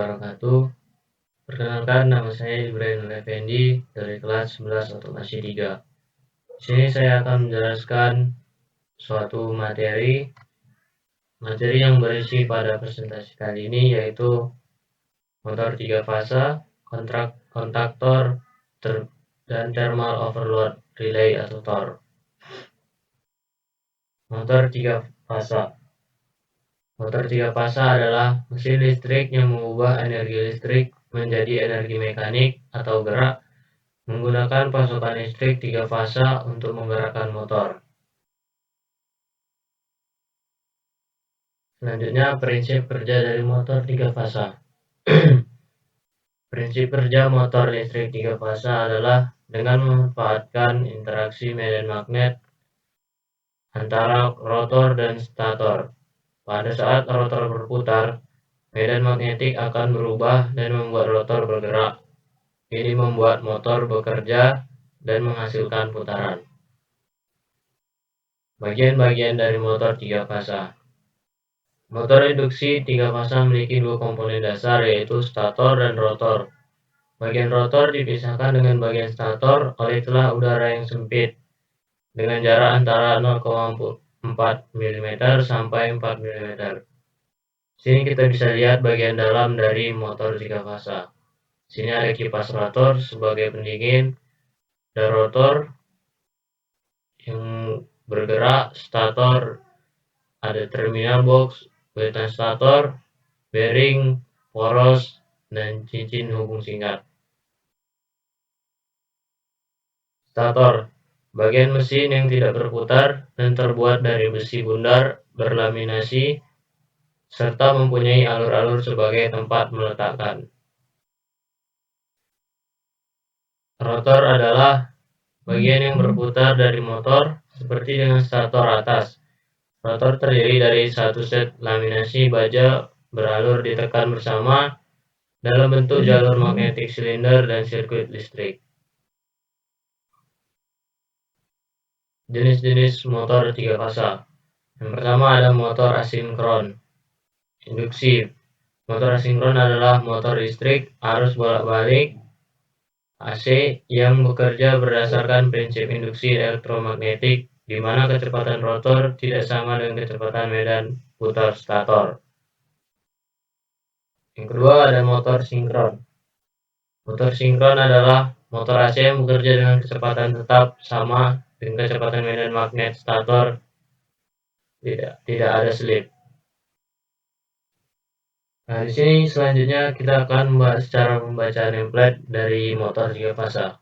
wabarakatuh. Perkenalkan, nama saya Ibrahim Effendi dari kelas 11 Otomasi 3. Di sini saya akan menjelaskan suatu materi yang berisi pada presentasi kali ini, yaitu motor 3 fasa, kontaktor, dan thermal overload relay atau TOR. Motor 3 fasa. Motor 3 fasa adalah mesin listrik yang mengubah energi listrik menjadi energi mekanik atau gerak menggunakan pasokan listrik 3 fasa untuk menggerakkan motor. Selanjutnya, prinsip kerja dari motor 3 fasa. Prinsip kerja motor listrik 3 fasa adalah dengan memanfaatkan interaksi medan magnet antara rotor dan stator. Pada saat rotor berputar, medan magnetik akan berubah dan membuat rotor bergerak. Ini membuat motor bekerja dan menghasilkan putaran. Bagian-bagian dari motor 3 fasa. Motor induksi 3 fasa memiliki dua komponen dasar, yaitu stator dan rotor. Bagian rotor dipisahkan dengan bagian stator oleh celah udara yang sempit dengan jarak antara 0,4 mm sampai 4 mm. Sini kita bisa lihat bagian dalam dari motor 3 fasa. Sini ada kipas rotor sebagai pendingin dan rotor yang bergerak, stator ada terminal box, bagian stator, bearing, poros, dan cincin hubung singkat. Stator, bagian mesin yang tidak berputar dan terbuat dari besi bundar berlaminasi serta mempunyai alur-alur sebagai tempat meletakkan. Rotor adalah bagian yang berputar dari motor seperti dengan stator atas. Rotor terdiri dari satu set laminasi baja beralur ditekan bersama dalam bentuk jalur magnetik silinder dan sirkuit listrik. Jenis-jenis motor 3 fasa. Yang pertama ada motor asinkron. Induksi. Motor asinkron adalah motor listrik arus bolak-balik AC yang bekerja berdasarkan prinsip induksi elektromagnetik, di mana kecepatan rotor tidak sama dengan kecepatan medan putar stator. Yang kedua ada motor sinkron. Motor sinkron adalah motor AC yang bekerja dengan kecepatan tetap sama dengan kecepatan medan magnet stator, tidak ada slip. Nah, di sini selanjutnya kita akan membahas cara membaca nameplate dari motor 3 fasa.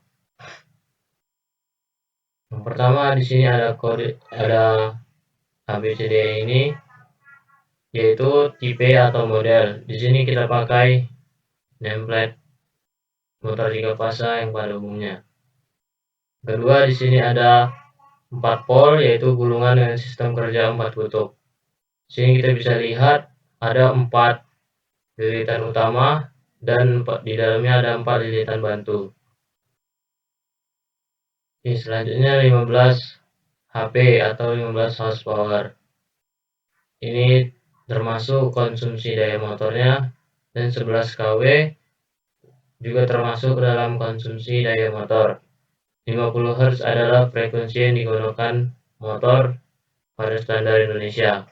Yang pertama di sini ada kode, ada ABCD ini, yaitu tipe atau model. Di sini kita pakai nameplate motor 3 fasa yang pada umumnya. Kedua, di sini ada 4 pol, yaitu gulungan dengan sistem kerja 4 kutub. Di sini kita bisa lihat ada 4 lilitan utama dan di dalamnya ada 4 lilitan bantu. Ini selanjutnya 15 HP atau 15 horsepower. Ini termasuk konsumsi daya motornya, dan 11 kW juga termasuk dalam konsumsi daya motor. 50 Hz adalah frekuensi yang digunakan motor pada standar Indonesia.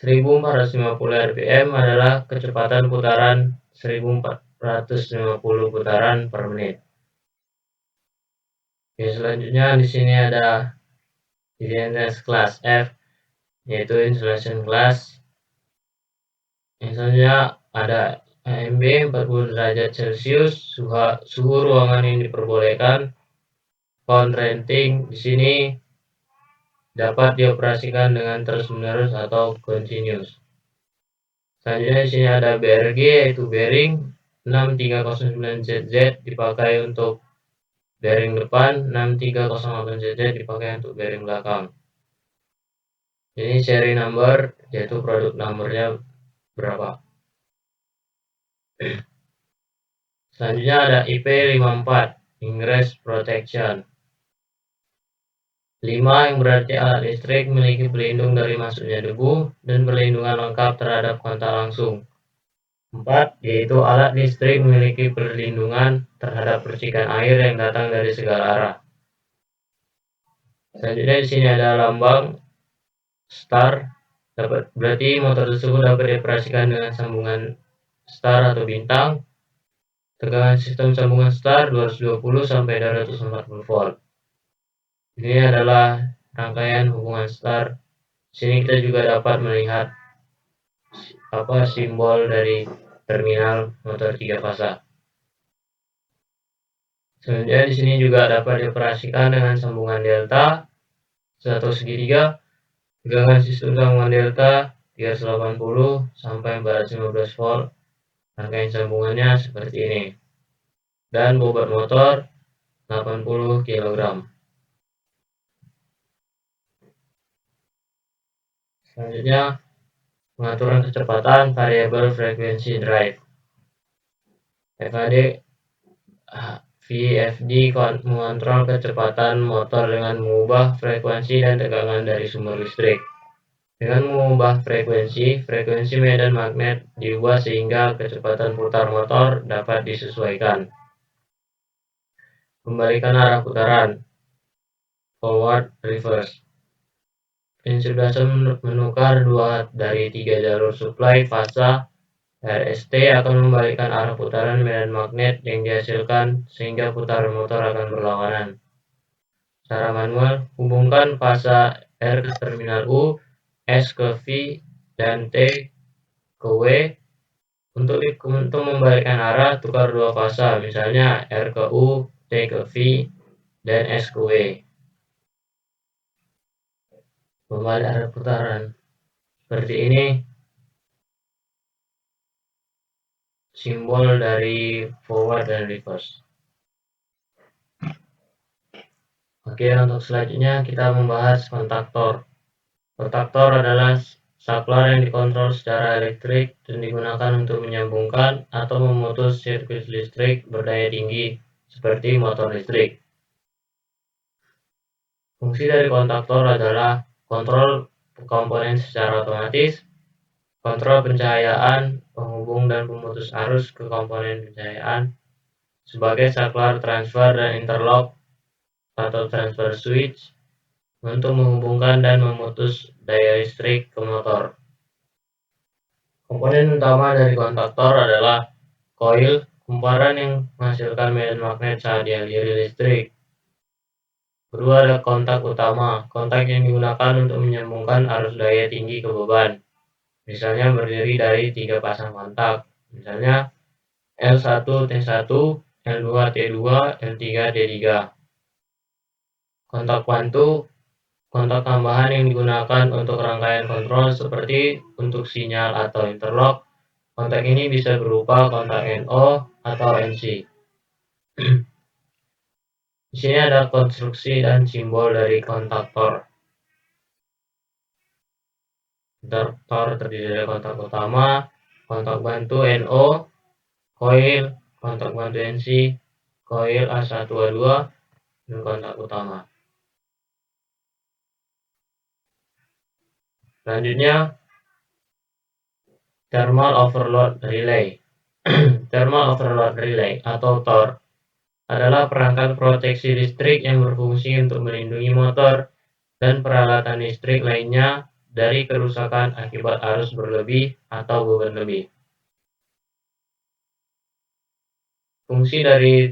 1450 rpm adalah kecepatan putaran 1450 putaran per menit. Oke, selanjutnya di sini ada INS kelas F, yaitu insulation class. Yang selanjutnya ada AMB 40 derajat Celcius, suhu ruangan yang diperbolehkan. Pound rating di sini dapat dioperasikan dengan terus-menerus atau continuous. Selanjutnya di sini ada BRG, yaitu bearing 6309ZZ dipakai untuk bearing depan, 6308ZZ dipakai untuk bearing belakang. Ini seri number, yaitu produk nomornya berapa. Selanjutnya ada IP54, ingress protection. 5 yang berarti alat listrik memiliki pelindung dari masuknya debu dan perlindungan lengkap terhadap kontak langsung. 4. Yaitu alat listrik memiliki perlindungan terhadap percikan air yang datang dari segala arah. Selanjutnya di sini ada lambang star. Berarti motor tersebut dapat dioperasikan dengan sambungan star atau bintang. Tegangan sistem sambungan star 220 sampai 240 volt. Ini adalah rangkaian hubungan star. Di sini kita juga dapat melihat simbol dari terminal motor 3 fasa. Selanjutnya di sini juga dapat dioperasikan dengan sambungan delta atau segitiga. Tegangan sistem sambungan delta 380 sampai 415 volt. Rangkaian sambungannya seperti ini. Dan bobot motor 80 kg. Selanjutnya, pengaturan kecepatan variable frequency drive. VFD mengontrol kecepatan motor dengan mengubah frekuensi dan tegangan dari sumber listrik. Dengan mengubah frekuensi medan magnet diubah sehingga kecepatan putar motor dapat disesuaikan. Kembalikan arah putaran, forward, reverse. Prinsip dasar menukar 2 dari 3 jalur suplai fasa RST akan membalikkan arah putaran medan magnet yang dihasilkan sehingga putaran motor akan berlawanan. Secara manual, hubungkan fasa R ke terminal U, S ke V, dan T ke W. Untuk membalikkan arah, tukar 2 fasa, misalnya R ke U, T ke V, dan S ke W. Membalik arah putaran seperti ini. Simbol dari forward dan reverse. Oke, untuk selanjutnya kita membahas kontaktor. Kontaktor adalah saklar yang dikontrol secara elektrik dan digunakan untuk menyambungkan atau memutus sirkuit listrik berdaya tinggi seperti motor listrik. Fungsi dari kontaktor adalah kontrol komponen secara otomatis, kontrol pencahayaan, penghubung dan pemutus arus ke komponen pencahayaan, sebagai saklar transfer dan interlock atau transfer switch untuk menghubungkan dan memutus daya listrik ke motor. Komponen utama dari kontaktor adalah koil, kumparan yang menghasilkan medan magnet saat dialiri listrik. Kedua ada kontak utama, kontak yang digunakan untuk menyambungkan arus daya tinggi ke beban. Misalnya berdiri dari 3 pasang kontak, misalnya L1T1, L2T2, L3T3. Kontak bantu, kontak tambahan yang digunakan untuk rangkaian kontrol seperti untuk sinyal atau interlock. Kontak ini bisa berupa kontak NO atau NC. Di sini ada konstruksi dan simbol dari kontaktor. Kontaktor terdiri dari kontak utama, kontak bantu NO, koil, kontak bantu NC, koil A1A2, dan kontak utama. Selanjutnya, thermal overload relay. Thermal overload relay atau TOR adalah perangkat proteksi listrik yang berfungsi untuk melindungi motor dan peralatan listrik lainnya dari kerusakan akibat arus berlebih atau beban lebih. Fungsi dari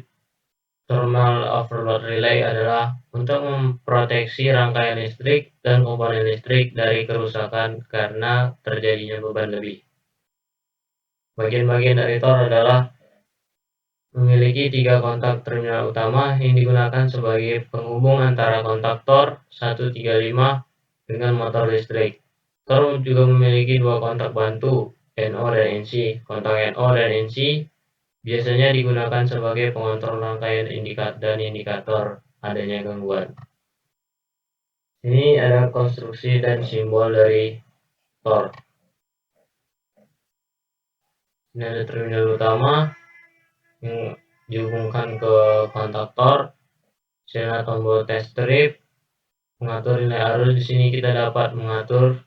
thermal overload relay adalah untuk memproteksi rangkaian listrik dan komponen listrik dari kerusakan karena terjadinya beban lebih. Bagian-bagian dari TOR adalah memiliki 3 kontak terminal utama yang digunakan sebagai penghubung antara kontaktor 135 dengan motor listrik. TOR juga memiliki 2 kontak bantu, NO dan NC. Kontak NO dan NC biasanya digunakan sebagai pengontrol rangkaian dan indikator adanya gangguan. Ini ada konstruksi dan simbol dari TOR. Ini ada terminal utama yang dihubungkan ke kontaktor. Sini ada tombol test strip, mengatur nilai arus. Di sini kita dapat mengatur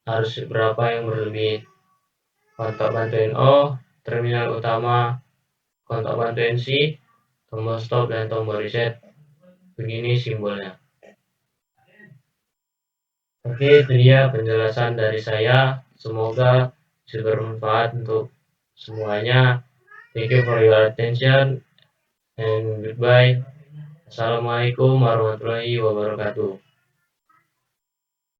arus berapa yang berlebih. kontak bantuan O, terminal utama, kontak bantuan C, tombol stop dan tombol reset. Begini simbolnya. Oke, itu dia penjelasan dari saya. Semoga bisa bermanfaat untuk semuanya. Thank you for your attention and goodbye. Assalamualaikum warahmatullahi wabarakatuh.